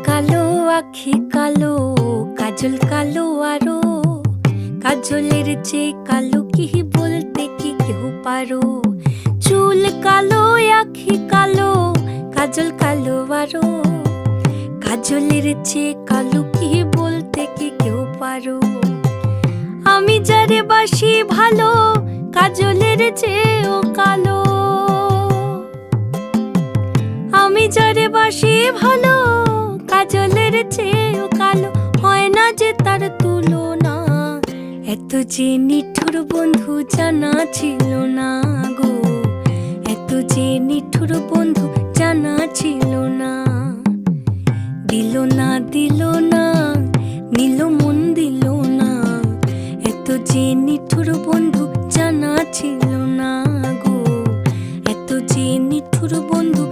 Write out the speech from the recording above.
কালো, আখি কালো, কাজল কালো আরো। কাজলের চেয়ে কালো কি বলতে কি কেউ পারো? চুল কালো, আখি কালো, কাজল কালো আরো। কাজলের চেয়ে কালো কি বলতে কি কেউ পারো? আমি যারে বাসি ভালো, কাজলের চেয়েও কালো। আমি যারে বাসি ভালো, কাজলের চেয়েও কালো। হয় না যে তার তুলনা, এত যে নিঠুর বন্ধু জানা ছিল না গো। এত যে নিঠুর বন্ধু জানা ছিল না। দিল না, দিল না, নিল মন দিল না। এত যে নিঠুর বন্ধু জানা ছিল না গো। এত যে নিঠুর বন্ধু